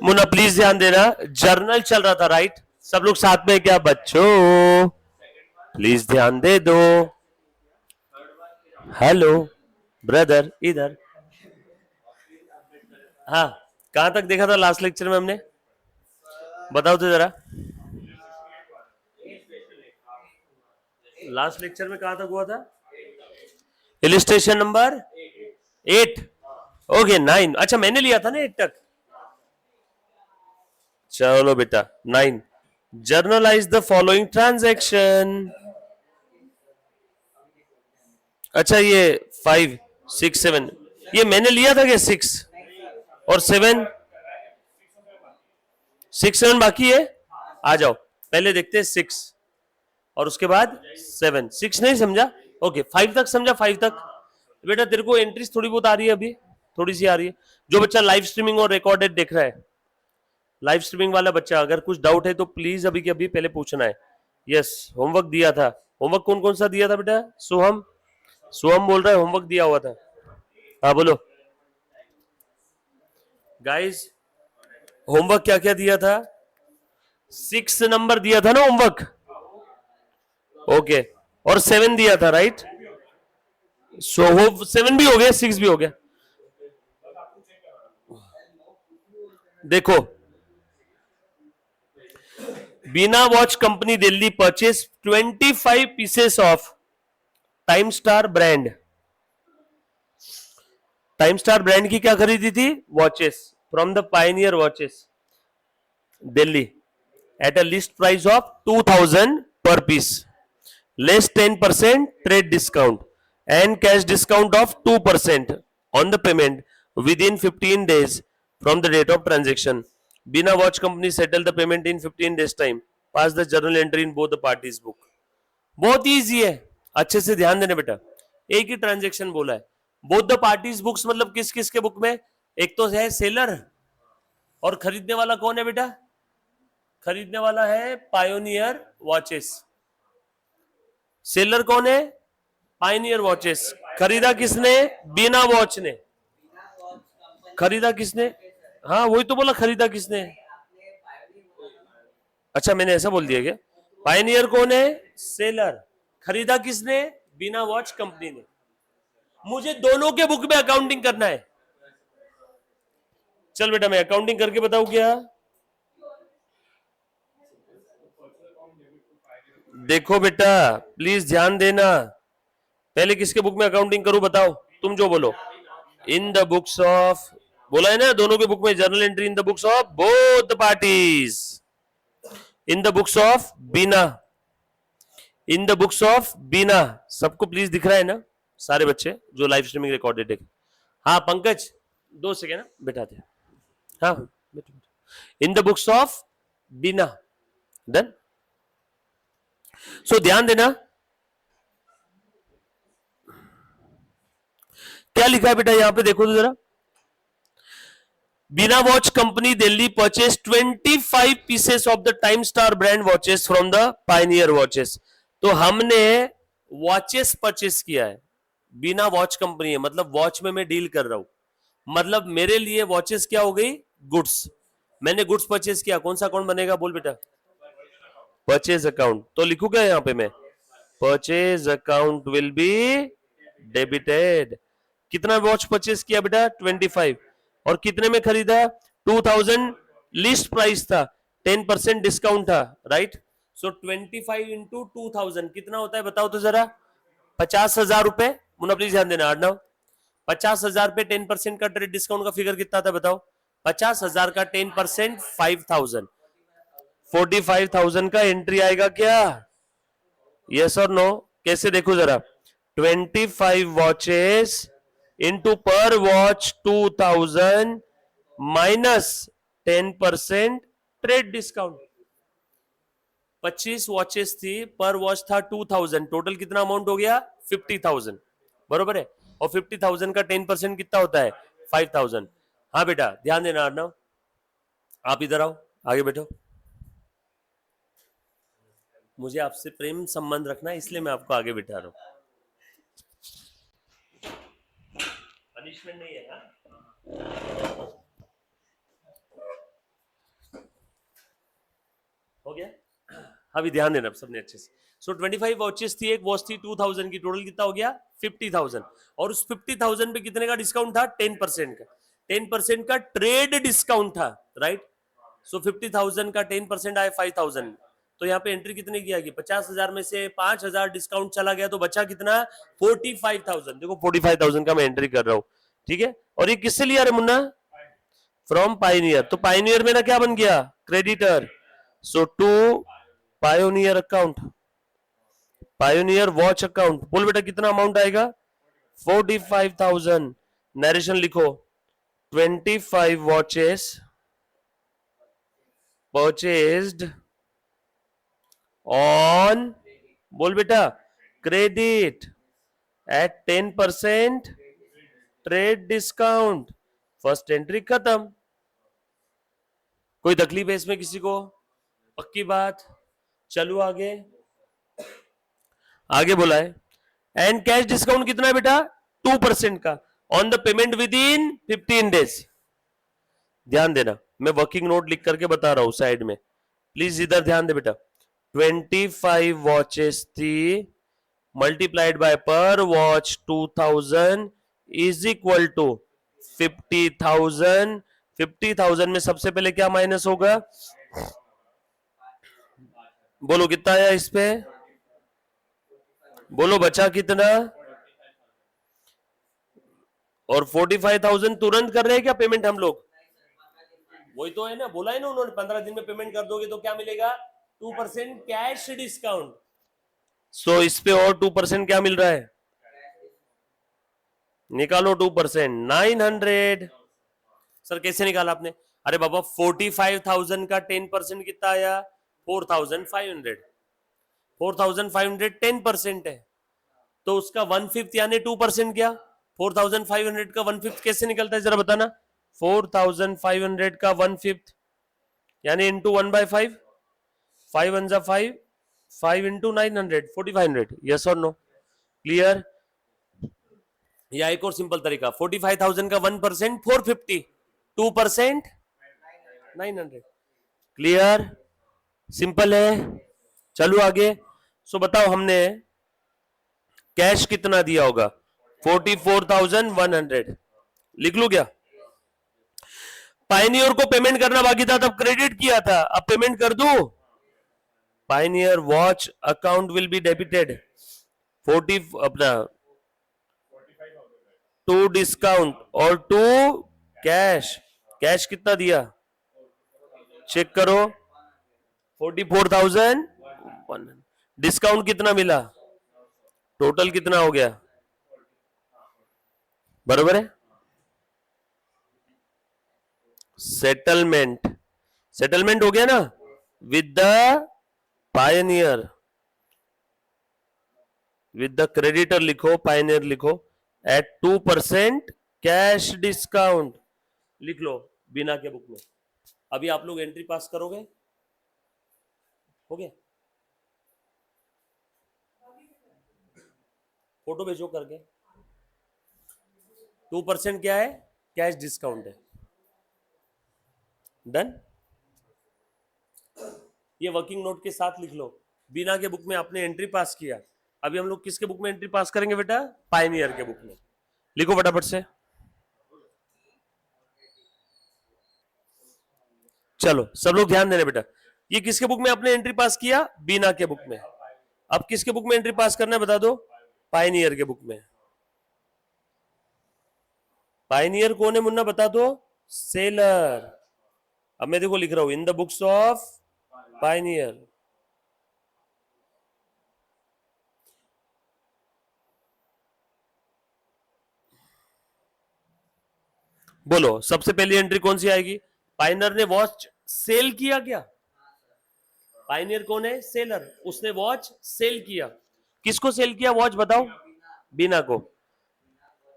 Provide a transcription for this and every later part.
Munna please ध्यान देना, journal चल रहा था राइट, सब लोग साथ में क्या बच्चों, प्लीज ध्यान दे दो। हेलो ब्रदर इधर, हाँ कहां तक देखा था लास्ट लेक्चर में हमने, बताओ तो जरा। लास्ट लेक्चर में कहां तक हुआ था? इलिस्ट्रेशन नंबर 8, ओके 9, अच्छा मैंने लिया था ना 8 तक। चलो बेटा 9, जर्नलाइज द फॉलोइंग ट्रांजैक्शन। अच्छा ये 5 6 7 ये मैंने लिया था क्या? 6 और 7, 6 7 बाकी है। आ जाओ पहले देखते हैं 6 और उसके बाद 7। 6 नहीं समझा, ओके 5 तक समझा। 5 तक बेटा तेरे को एंट्रीज थोड़ी बहुत आ रही है, अभी थोड़ी सी आ रही है। जो बच्चा लाइव स्ट्रीमिंग और रिकॉर्डेड देख रहा है, लाइव स्ट्रीमिंग वाला बच्चा, अगर कुछ डाउट है तो प्लीज अभी के अभी पहले पूछना है। यस होमवर्क दिया था। होमवर्क कौन कौन सा दिया था बेटा? सोहम, सोहम बोल रहा है होमवर्क दिया हुआ था। हाँ बोलो गाइस, होमवर्क क्या क्या दिया था? 6 नंबर दिया था ना होमवर्क, ओके और 7 दिया था राइट। सो 7 भी हो गया, 6 भी हो गया। देखो Bina watch company Delhi purchase 25 pieces of Time Star brand. Time Star brand की क्या खरीदी थी? Watches from the Pioneer Watches Delhi at a list price of 2000 per piece, less 10% trade discount and cash discount of 2% on the payment within 15 days from the date of transaction. Bina Watch Company settle the payment in 15 days time. Pass the journal entry in both the parties book. बहुत easy है, अच्छे से ध्यान देना बेटा। एक ही transaction बोला है, बोथ द पार्टीज बुक्स मतलब किस किस के बुक में? एक तो है सेलर, और खरीदने वाला कौन है बेटा? खरीदने वाला है पायोनियर वॉचेस। सेलर कौन है? Pioneer watches. खरीदा किसने? बीना वॉच ने। खरीदा किसने? हाँ वही तो बोला, खरीदा किसने? अच्छा मैंने ऐसा बोल दिया क्या? पायनियर कौन है? सेलर। खरीदा किसने? बीना वॉच कंपनी ने। मुझे दोनों के बुक में अकाउंटिंग करना है। चल बेटा मैं अकाउंटिंग करके बताऊं क्या? देखो बेटा प्लीज ध्यान देना, पहले किसके बुक में अकाउंटिंग करूं बताओ, तुम जो बोलो। इन द बुक्स ऑफ, बोला है ना दोनों के बुक में journal entry in the books of both the parties. In the books of Bina, in the books of Bina. सबको प्लीज दिख रहा है ना सारे बच्चे जो लाइव स्ट्रीमिंग रिकॉर्डेड है? हाँ पंकज 2 सेकेंड बैठाते। हाँ in the books of Bina, done. So ध्यान देना क्या लिखा है बेटा यहां पे, देखो तो जरा। Bina watch company Delhi purchase 25 pieces of the Time Star brand watches from the Pioneer Watches. तो हमने वॉचेस परचेस किया है, बीना वॉच कंपनी है, मतलब वॉच में मैं डील कर रहा हूं, मतलब मेरे लिए वॉचेस क्या हो गई? गुड्स। मैंने गुड्स परचेस किया, कौन सा अकाउंट बनेगा बोल बेटा? Purchase account. तो लिखू क्या यहां पे मैं? Purchase account will be debited. कितना वॉच परचेस किया बेटा? 25। और कितने में खरीदा? 2000 लिस्ट प्राइस था, 10% डिस्काउंट था राइट। सो 25 इंटू 2000 कितना होता है बताओ तो जरा? 50,000 रुपए। मुन्ना प्लीज ध्यान देना, अर्णव 50,000 पे 10% का ट्रेड डिस्काउंट का फिगर कितना था बताओ? 50,000 का 10% 5,000, 45,000 का एंट्री आएगा क्या? यस और नो? कैसे देखो जरा, 25 वॉचेस इंटू पर watch 2000 minus 10% trade discount. 25 watches थी, पर वॉच था 2000, टोटल कितना अमाउंट हो गया? 50,000, बरोबर है। और 50,000 का 10% कितना होता है? 5,000। हाँ बेटा ध्यान देना अर्णव, आप इधर आओ, आगे बैठो। मुझे आपसे प्रेम संबंध रखना है इसलिए मैं आपको आगे बिठा रहा हूं, पनिशमेंट नहीं है ना। गया? अभी ध्यान देना सबने अच्छे से। सो 25 वॉचेस थी, एक वॉच थी 2000 की, टोटल कितना हो गया 50,000। और उस 50,000 पे कितने का डिस्काउंट था? 10% का। 10% का ट्रेड डिस्काउंट था, राइट? सो 50,000 का 10% आया 5,000। तो यहाँ पे एंट्री कितने की आएगी? 50,000 में से 5,000 डिस्काउंट चला गया तो बचा कितना? 45,000। देखो 45,000 का मैं एंट्री कर रहा हूं, ठीक है? और ये किससे लिया रे मुन्ना? From Pioneer. तो पाइनियर मेरा क्या बन गया? Creditor. So to Pioneer account, Pioneer watch account. बोल बेटा कितना अमाउंट आएगा? 45,000। नरेशन लिखो, 25 वॉचेस परचेज्ड ऑन, बोल बेटा, credit at 10% trade discount. First entry खत्म। कोई तकलीफ है इसमें किसी को? पक्की बात? चलो आगे, आगे बोला है। एंड कैश डिस्काउंट कितना है बेटा? 2% का on the payment with in 15 days. ध्यान देना, मैं वर्किंग नोट लिख करके बता रहा हूं साइड में, प्लीज इधर ध्यान दे बेटा। 25 वॉचेस थी, मल्टीप्लाइड बाय पर वॉच 2000 इज इक्वल टू 50,000। 50,000 में सबसे पहले क्या माइनस होगा? बोलो कितना आया इस पे? बोलो बचा कितना? और 45,000 तुरंत कर रहे हैं क्या पेमेंट हम लोग? वही तो है ना, बोला है ना उन्होंने, 15 दिन में पेमेंट कर दोगे तो क्या मिलेगा? 2% कैश डिस्काउंट। सो इस पे और 2% क्या मिल रहा है? निकालो 2%, 900। सर कैसे निकाला आपने? अरे बाबा 45,000 का 10% कितना आया? 4,500। 4,500 10% है, तो उसका 1/5 यानी 2% क्या? 4,500 का 1/5 कैसे निकलता है जरा बताना? 4,500 का 1/5 यानी इंटू 1/5, 5 वन जा 5, 5 इंटू 900, 4,500। यस और नो? क्लियर? या एक और सिंपल तरीका, 45,000 का 1% 450, 2% 900। क्लियर? सिंपल है। चलो आगे। सो बताओ हमने कैश कितना दिया होगा? 44,100। लिख लू क्या? पाइनियर को पेमेंट करना बाकी था तब क्रेडिट किया था, अब पेमेंट कर दूं? Pioneer watch account will be debited 40 अपना टू डिस्काउंट और टू कैश। कैश कितना दिया? चेक करो, 44,000। डिस्काउंट कितना मिला? टोटल कितना हो गया? बरोबर है? सेटलमेंट, सेटलमेंट हो गया ना with the Pioneer, with the creditor लिखो, पायनियर लिखो, एट 2% कैश डिस्काउंट लिख लो बिना के बुक में। अभी आप लोग एंट्री पास करोगे? हो गया? फोटो भेजो करके। 2% क्या है? कैश डिस्काउंट है। डन? ये वर्किंग नोट के साथ लिख लो, बिना के बुक में आपने एंट्री पास किया। अभी हम लोग किसके बुक में एंट्री पास करेंगे बेटा? पायनियर के बुक में। लिखो फटाफट से। चलो सब लोग ध्यान देना बेटा, ये किसके बुक में आपने एंट्री पास किया? बीना के बुक में। अब किसके बुक में एंट्री पास करना है बता दो? पायनियर के बुक में। पायनियर कौन है मुन्ना बता दो? सेलर। अब मैं देखो लिख रहा हूं इन द बुक्स ऑफ पायनियर। बोलो सबसे पहली एंट्री कौन सी आएगी? पायनियर ने वॉच सेल किया क्या? पायनियर कौन है? सेलर। उसने वॉच सेल किया। किसको सेल किया वॉच बताओ? बीना को।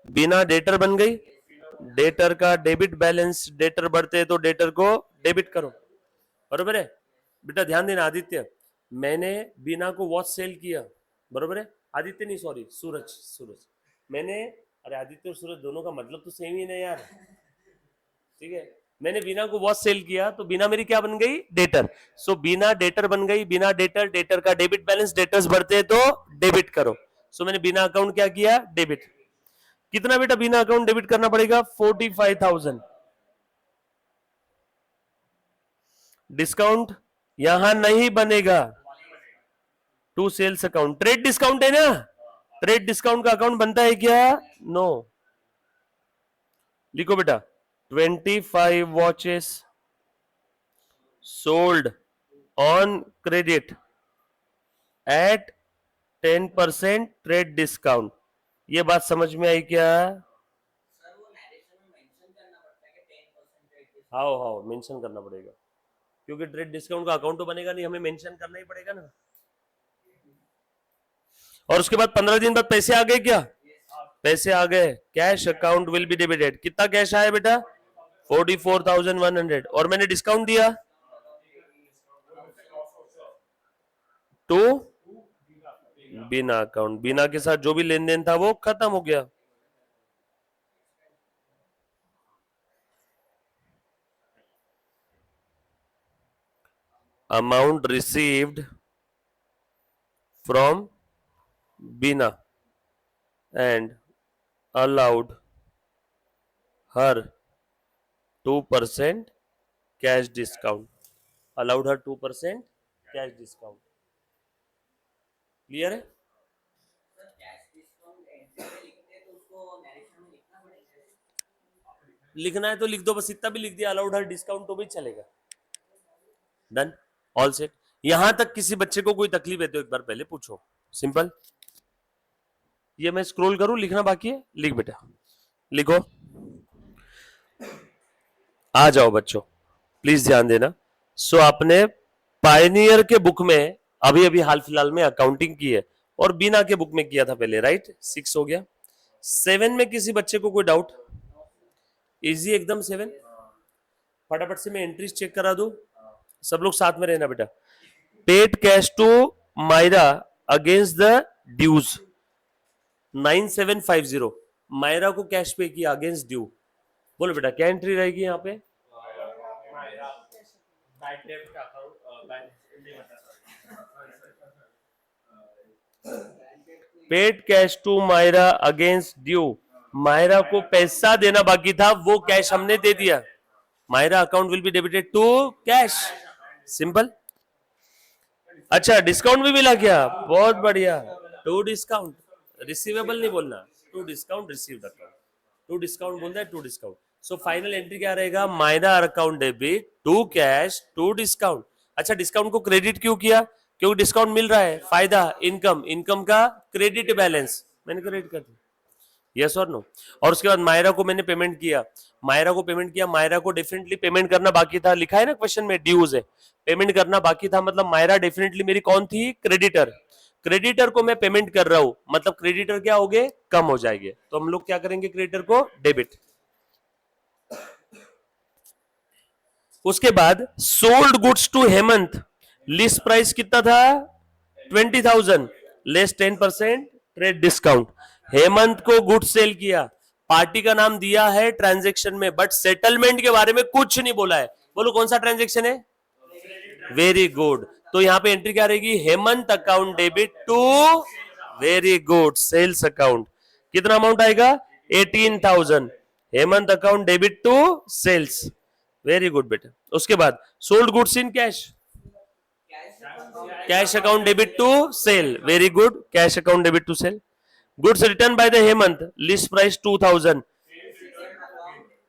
बीना डेटर बन गई। डेटर का डेबिट बैलेंस, डेटर बढ़ते तो डेटर को डेबिट करो, बरोबर है? बेटा ध्यान देना आदित्य, मैंने बीना को वॉच सेल किया, बरोबर है? आदित्य नहीं सॉरी, सूरज, सूरज। मैंने, अरे आदित्य और सूरज दोनों का मतलब तो सेम ही नहीं यार, ठीक है? मैंने बीना को वॉच सेल किया तो बीना मेरी क्या बन गई, डेटर। सो बीना डेटर बन गई, बीना डेटर, डेटर का डेबिट बैलेंस, डेटर्स बढ़ते हैं तो डेबिट करो। सो मैंने बीना अकाउंट क्या किया, डेबिट। कितना बेटा बीना अकाउंट डेबिट करना पड़ेगा, 45,000। डिस्काउंट यहां नहीं बनेगा, to sales account. Trade discount है ना, ट्रेड डिस्काउंट का अकाउंट बनता है क्या, नो। लिखो बेटा 25 watches sold on credit at 10% trade discount. ये बात समझ में आई क्या, हाँ हाँ मेंशन करना पड़ेगा, क्योंकि ट्रेड डिस्काउंट का अकाउंट तो बनेगा नहीं, हमें मेंशन करना ही पड़ेगा ना। और उसके बाद 15 दिन बाद पैसे आ गए क्या, पैसे आ गए, cash account will be debited. कितना कैश आया बेटा, 44,100, और मैंने डिस्काउंट दिया तो बिना अकाउंट, बिना के साथ जो भी लेन देन था वो खत्म हो गया। Amount received from Bina and allowed her 2% cash discount, allowed her 2% cash discount। Clear है, लिखना है तो लिख दो, बस इतना भी लिख दिया, अलाउड हर डिस्काउंट तो भी चलेगा। Done, all set. यहां तक किसी बच्चे को कोई तकलीफ है तो एक बार पहले पूछो, सिंपल। ये मैं स्क्रॉल करूं, लिखना बाकी है, लिख बेटा, लिखो। आ जाओ बच्चों, प्लीज ध्यान देना। सो आपने पायनियर के बुक में अभी अभी हाल फिलहाल में अकाउंटिंग की है, और बीना के बुक में किया था पहले, राइट। 6 हो गया। 7 में किसी बच्चे को कोई डाउट, इजी एकदम 7। फटाफट से मैं एंट्रीज चेक करा दूं, सब लोग साथ में रहना बेटा। Paid cash to Myra against the dues 9750, Myra को कैश पे किया अगेंस्ट ड्यू। बोलो बेटा क्या एंट्री रहेगी यहाँ पे, paid cash to Myra against due, Myra को पैसा देना बाकी था, वो कैश हमने दे दिया। Myra account will be debited to cash, simple. अच्छा डिस्काउंट भी मिला क्या, बहुत बढ़िया। टू डिस्काउंट, रिसीवेबल नहीं बोलना, to discount received account, to discount बोलना है, to discount. So final entry क्या रहेगा, Myra account debit to cash to discount. अच्छा डिस्काउंट को क्रेडिट क्यों किया, क्योंकि डिस्काउंट मिल रहा है, फायदा, इनकम, इनकम का क्रेडिट बैलेंस मैंने क्रेडिट कर दिया, यस और नो। और उसके बाद मायरा को मैंने पेमेंट किया, मायरा को पेमेंट किया, मायरा को डेफिनेटली पेमेंट करना बाकी था, लिखा है ना क्वेश्चन में, ड्यूज है, पेमेंट करना बाकी था, मतलब मायरा डेफिनेटली मेरी कौन थी, क्रेडिटर। क्रेडिटर को मैं पेमेंट कर रहा हूं, मतलब क्रेडिटर क्या हो गए, कम हो जाएंगे, तो हम लोग क्या करेंगे, क्रेडिटर को डेबिट। उसके बाद sold goods to Hemant, list price कितना था, 20,000 लेस 10% ट्रेड डिस्काउंट। हेमंत को गुड्स सेल किया, पार्टी का नाम दिया है ट्रांजैक्शन में, बट सेटलमेंट के बारे में कुछ नहीं बोला है। बोलो कौन सा ट्रांजैक्शन है, वेरी गुड। तो यहां पे एंट्री क्या रहेगी, Hemant account debit to, very good, sales account. कितना अमाउंट आएगा, 18,000, Hemant account debit to sales, very good बेटा। उसके बाद sold goods in cash, cash account debit to sale, very good, cash account debit to sale. Goods return by the Hemant, list price 2,000,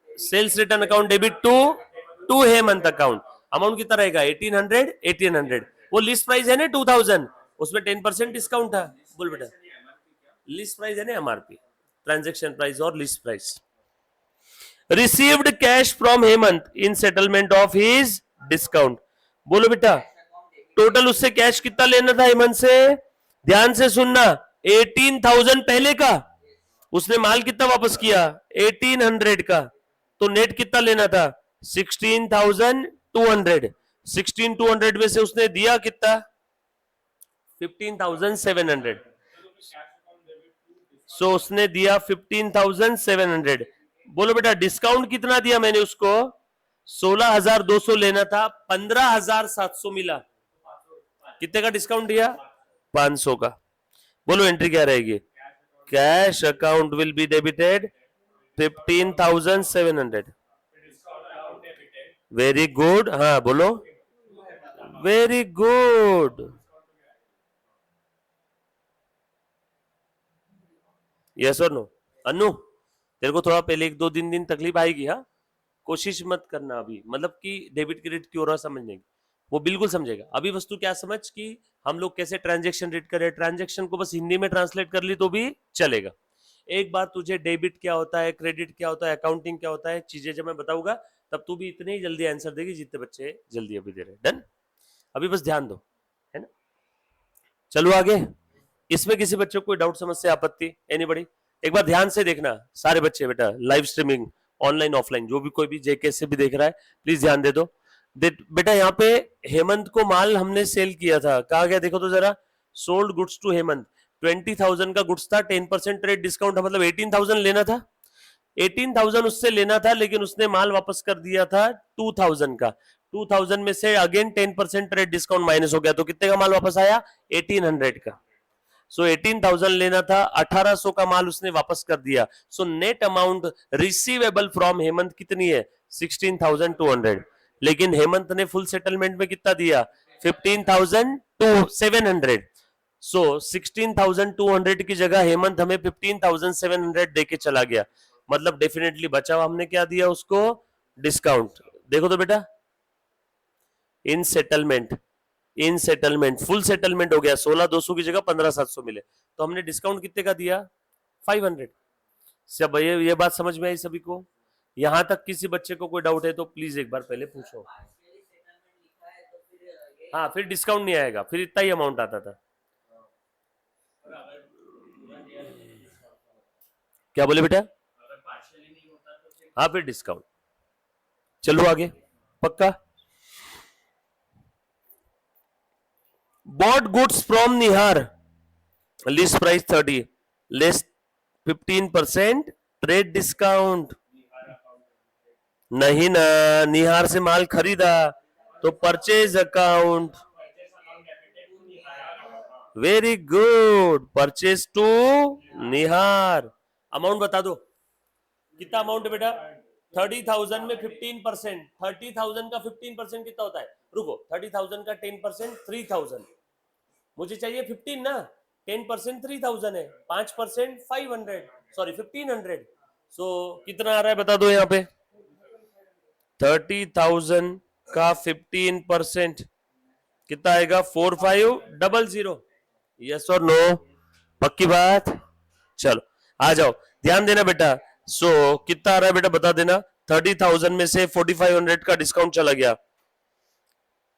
sales return account debit to Hemant account, amount कितना रहेगा, 1800, 1800। वो list price है ना 2,000, उसमें 10% discount था। बोल बेटा, list price है ना एमआरपी, ट्रांजैक्शन प्राइस और list price. Received cash from Hemant in settlement of his discount. बोलो बेटा टोटल उससे कैश कितना लेना था हेमंत से, ध्यान से सुनना, 18,000 पहले का, उसने माल कितना वापस किया, 1800 का, तो नेट कितना लेना था, 16,200। 16,200 में से उसने दिया कितना, 15,700। सो उसने दिया 15,700। बोलो बेटा डिस्काउंट कितना दिया मैंने उसको, 16,200 लेना था, 15,700 मिला, कितने का डिस्काउंट दिया? 500 का। बोलो एंट्री क्या रहेगी? Cash account will be debited 15,700। Very good, हाँ बोलो, वेरी गुड, यस और नो? अनु, तेरे को थोड़ा पहले 1-2 दिन तकलीफ आएगी, हाँ, कोशिश मत करना अभी, मतलब कि डेबिट क्रेडिट क्यों हो रहा समझने की, वो बिल्कुल समझेगा। अभी वस्तु क्या समझ कि हम लोग कैसे ट्रांजेक्शन रीड करें, ट्रांजेक्शन को बस हिंदी में ट्रांसलेट कर ली तो भी चलेगा। एक बार तुझे डेबिट क्या होता है, क्रेडिट क्या होता है, अकाउंटिंग क्या होता है, चीजें जब मैं बताऊंगा तब तू भी इतने ही जल्दी आंसर देगी जितने बच्चे जल्दी अभी दे रहे। डन? अभी बस ध्यान दो, है ना? चलो आगे। इसमें किसी बच्चे को कोई डाउट, समस्या, आपत्ति? एनीबॉडी? एक बार ध्यान से देखना सारे बच्चे, बेटा लाइव स्ट्रीमिंग ऑनलाइन ऑफलाइन जो भी कोई भी जेके से भी देख रहा है प्लीज ध्यान दे दो। बेटा यहाँ पे हेमंत को माल हमने सेल किया था, कहा गया देखो तो जरा, सोल्ड गुड्स टू हेमंत, 20,000 का गुड्स था, 10% ट्रेड डिस्काउंट था, मतलब 18,000 लेना था, 18,000 उससे लेना था, लेकिन उसने माल वापस कर दिया था 2,000 का। 2,000 में से अगेन 10% ट्रेड डिस्काउंट माइनस हो गया, तो कितने का माल वापस आया? 1,800 का। सो 18,000 लेना था, 1,800 का माल उसने वापस कर दिया। So net amount receivable from Hemant कितनी है? 16,200। लेकिन हेमंत ने फुल सेटलमेंट में कितना दिया? 15,700। सो 16,200 की जगह हेमंत हमें 15,700 देके चला गया, मतलब डेफिनेटली बचाव हमने क्या दिया उसको? डिस्काउंट। देखो तो बेटा, इन सेटलमेंट, इन सेटलमेंट फुल सेटलमेंट हो गया, 16,200 की जगह 15,700 मिले, तो हमने डिस्काउंट कितने का दिया? 500। सब ये बात समझ में आई सभी को? यहां तक किसी बच्चे को कोई डाउट है तो प्लीज एक बार पहले पूछो। हाँ, फिर डिस्काउंट नहीं आएगा, फिर इतना ही अमाउंट आता था। क्या बोले बेटा? हाँ, फिर डिस्काउंट। चलो आगे, पक्का? Bought goods from Nihar, list price 30, less 15% trade discount. नहीं ना, निहार से माल खरीदा तो purchase account. Very good, purchase to Nihar. Amount बता दो, कितना अमाउंट है बेटा? 30,000 में 15%, 30,000 का 15% कितना होता है? रुको, 30,000 का 10% 3,000, मुझे चाहिए 15 ना, 10% 3,000 है, 5% 500, सॉरी 1,500। सो कितना आ रहा है बता दो यहाँ पे? 30,000 का 15% कितना आएगा? 4,500। यस और नो? पक्की बात? चलो आ जाओ, ध्यान देना बेटा। सो कितना आ रहा है बेटा बता देना? 30,000 में से 4,500 का डिस्काउंट चला गया,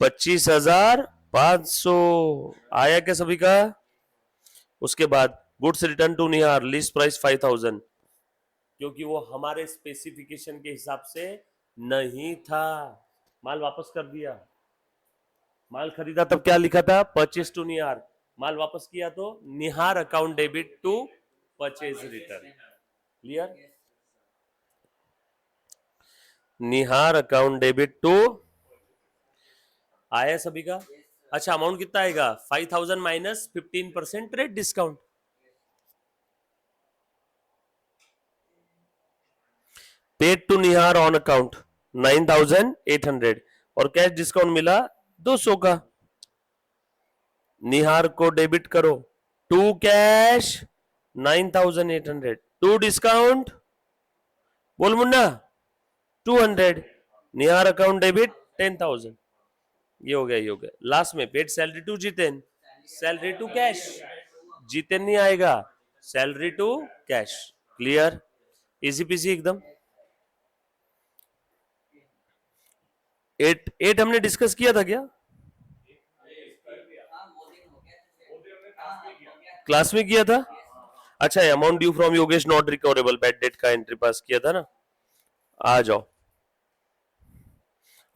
25,500 आया क्या सभी का? उसके बाद goods return to Nihar, list price 5,000, क्योंकि वो हमारे स्पेसिफिकेशन के हिसाब से नहीं था, माल वापस कर दिया। माल खरीदा तब क्या लिखा था? परचेज टू निहार, माल वापस किया तो Nihar account debit to purchase return. Clear? Nihar account debit to, आया सभी का? अच्छा, अमाउंट कितना आएगा? 5,000 minus 15% trade discount. Paid to Nihar on account 9,800 और कैश डिस्काउंट मिला 200 का। निहार को डेबिट करो, टू कैश 9,800, टू डिस्काउंट, बोल मुन्ना, 200, निहार अकाउंट डेबिट 10,000। ये हो गया, ये हो गया। लास्ट में paid salary to Jiten, salary to cash, Jiten नहीं आएगा, salary to cash. Clear? Easy peasy एकदम। 8 हमने डिस्कस किया था क्या? क्लास में किया था? अच्छा, amount due from Yogesh not recoverable, bad debt का एंट्री पास किया था ना। आ जाओ,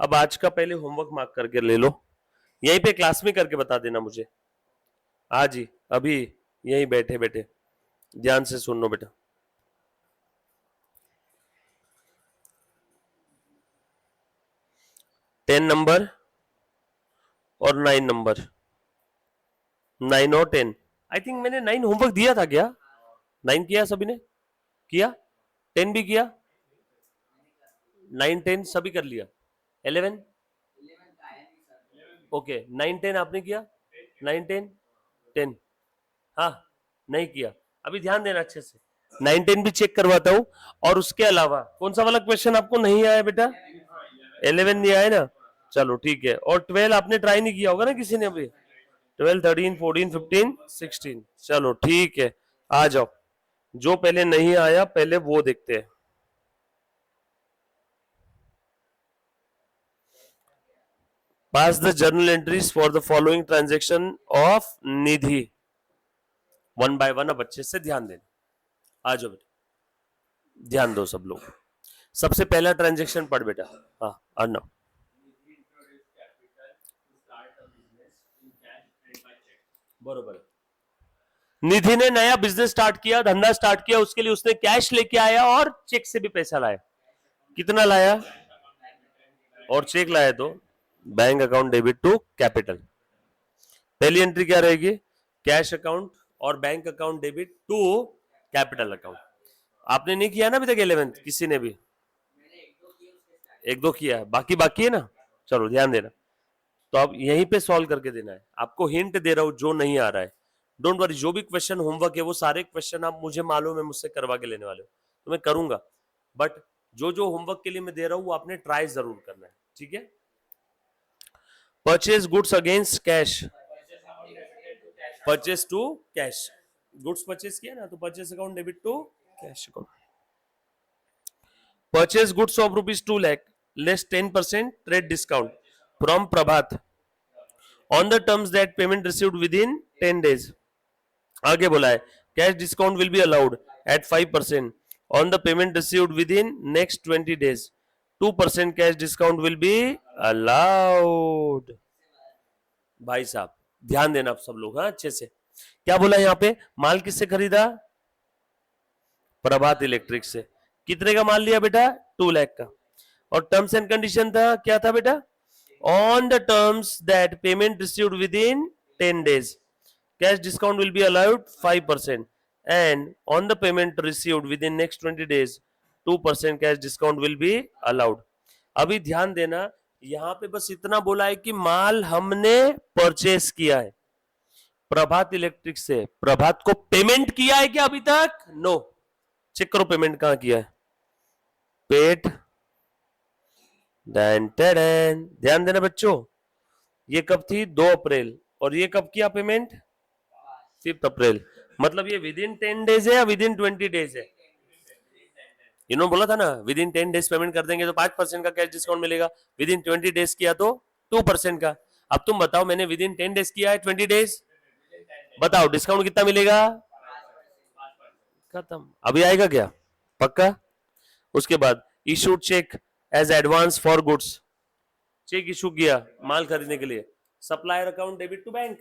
अब आज का पहले होमवर्क मार्क करके ले लो, यहीं पे क्लास में करके बता देना मुझे। आज ही, अभी यहीं बैठे बैठे ध्यान से सुन लो बेटा। 10 नंबर और 9 नंबर, 9 और 10। आई थिंक मैंने 9 होमवर्क दिया था क्या? 9 किया सभी ने? किया? 10 भी किया? 9 10 सभी कर लिया? 11? ओके, 9 10 आपने किया? 9 10 10? हाँ, नहीं किया। अभी ध्यान देना अच्छे से, 9 10 भी चेक करवाता हूं। और उसके अलावा कौन सा वाला क्वेश्चन आपको नहीं आया बेटा? 11 नहीं आया ना? चलो ठीक है। और 12 आपने ट्राई नहीं किया होगा ना किसी ने अभी? 12 13 14 15 16, चलो ठीक है, आ जाओ। जो पहले नहीं आया पहले वो देखते हैं। Pass the journal entries for the following transaction of Nidhi. One by one अब अच्छे से ध्यान देना। आ जाओ बेटा, ध्यान दो सब लोग। सबसे पहला ट्रांजेक्शन पढ़ बेटा। हाँ, अर्णव। बरोबर। निधि ने नया बिजनेस स्टार्ट किया, धंधा स्टार्ट किया, उसके लिए उसने कैश लेके आया और चेक से भी पैसा लाया। कितना लाया? और चेक लाया तो bank account debit to capital. पहली एंट्री क्या रहेगी? कैश अकाउंट और bank account debit to capital account. आपने नहीं किया ना अभी तक 11th किसी ने भी? एक दो किया है, बाकी बाकी है ना? चलो ध्यान देना। तो अब यहीं पे सॉल्व करके देना है। आपको हिंट दे रहा हूं जो नहीं आ रहा है। डोंट वरी, जो भी क्वेश्चन होमवर्क है वो सारे क्वेश्चन आप, मुझे मालूम है, मुझसे करवा के लेने वाले हो, तो मैं करूंगा। बट जो जो होमवर्क के लिए मैं दे रहा हूं वो आपने ट्राई जरूर करना है, ठीक है? Purchase goods against cash, purchase to cash. Goods purchase किया ना, तो purchase account debit to cash account. Purchase goods of ₹2 lakh less 10% trade discount from Prabhat on the terms that payment received within 10 days। आगे बोला है cash discount will be allowed at 5% on the payment received within next 20 days। 2% cash discount will be allowed. भाई साहब ध्यान देना आप सब लोग, हाँ अच्छे से। क्या बोला यहाँ पे? माल किससे खरीदा? प्रभात इलेक्ट्रिक से। कितने का माल लिया बेटा? 2 लाख का। और टर्म्स एंड कंडीशन था, क्या था बेटा? On the terms that payment received within 10 days cash discount will be allowed 5% and on the payment received within next 20 days 2% cash discount will be allowed. अभी ध्यान देना, यहां पे बस इतना बोला है कि माल हमने परचेस किया है प्रभात इलेक्ट्रिक से। प्रभात को पेमेंट किया है क्या अभी तक? नो। चेक करो पेमेंट कहां किया है। पेड ध्यान देना बच्चों, ये कब थी? 2 अप्रैल। और ये कब किया पेमेंट? 5 अप्रैल। मतलब ये विद इन 10 days है या विद इन 20 days है? इन्होंने बोला था ना विद इन 10 days पेमेंट कर देंगे तो 5% का कैश डिस्काउंट मिलेगा, विद इन 20 days किया तो 2% का। अब तुम बताओ, मैंने विद इन 10 days किया है 20 days, बताओ डिस्काउंट कितना मिलेगा? खत्म। अभी आएगा क्या? पक्का? उसके बाद issued cheque as advance for goods. Cheque issue किया माल खरीदने के लिए। Supplier account debit to bank.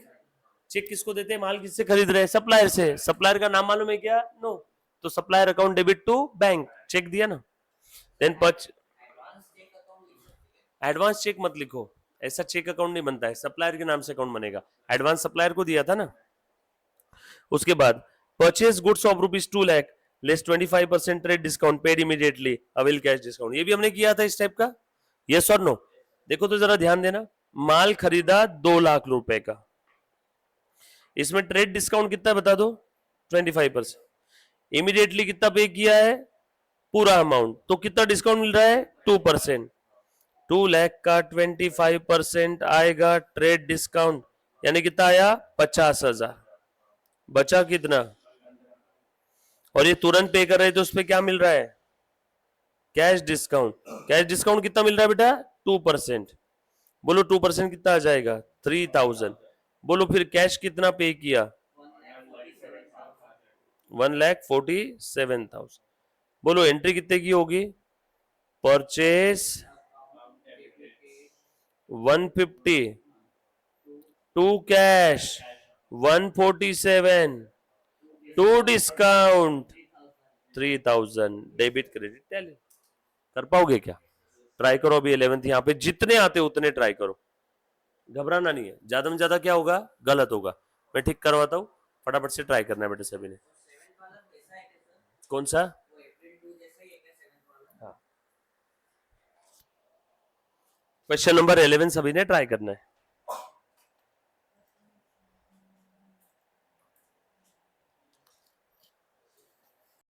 Cheque किसको देते हैं? माल किससे खरीद रहे हैं? सप्लायर से। सप्लायर का नाम मालूम है क्या? नो। तो supplier account debit to bank, cheque दिया ना। देन एडवांस चेक मत लिखो, ऐसा चेक अकाउंट नहीं बनता है, सप्लायर के नाम से अकाउंट बनेगा। एडवांस सप्लायर को दिया था ना। उसके बाद purchase goods of ₹2 lakh less 25% trade discount paid immediately avail cash discount. ये भी हमने किया था इस टाइप का, यस और नो? देखो तो जरा ध्यान देना, माल खरीदा 2 लाख रुपए का, इसमें ट्रेड डिस्काउंट कितना बता दो? 25%। इमीडिएटली कितना पे किया है? पूरा अमाउंट। तो कितना डिस्काउंट मिल रहा है? 2%। 2 लाख का 25% आएगा ट्रेड डिस्काउंट, यानी कितना आया? 50,000। बचा कितना? और ये तुरंत पे कर रहे थे, उस पर क्या मिल रहा है? Cash discount. कैश डिस्काउंट कितना मिल रहा है बेटा? 2%। बोलो 2% कितना आ जाएगा? 3,000। बोलो फिर कैश कितना पे किया? 1,47,000। बोलो एंट्री कितने की होगी? Purchase 150, to cash 147, to discount 3,000। Debit credit tally कर पाओगे क्या? ट्राई करो अभी 11th यहाँ पे जितने आते उतने ट्राई करो, घबराना नहीं है, ज्यादा में ज्यादा क्या होगा, गलत होगा। मैं ठीक करवाता हूँ, फटाफट से ट्राई करना है बेटे सभी ने। कौन सा? हाँ, क्वेश्चन नंबर 11 सभी ने ट्राई करना है।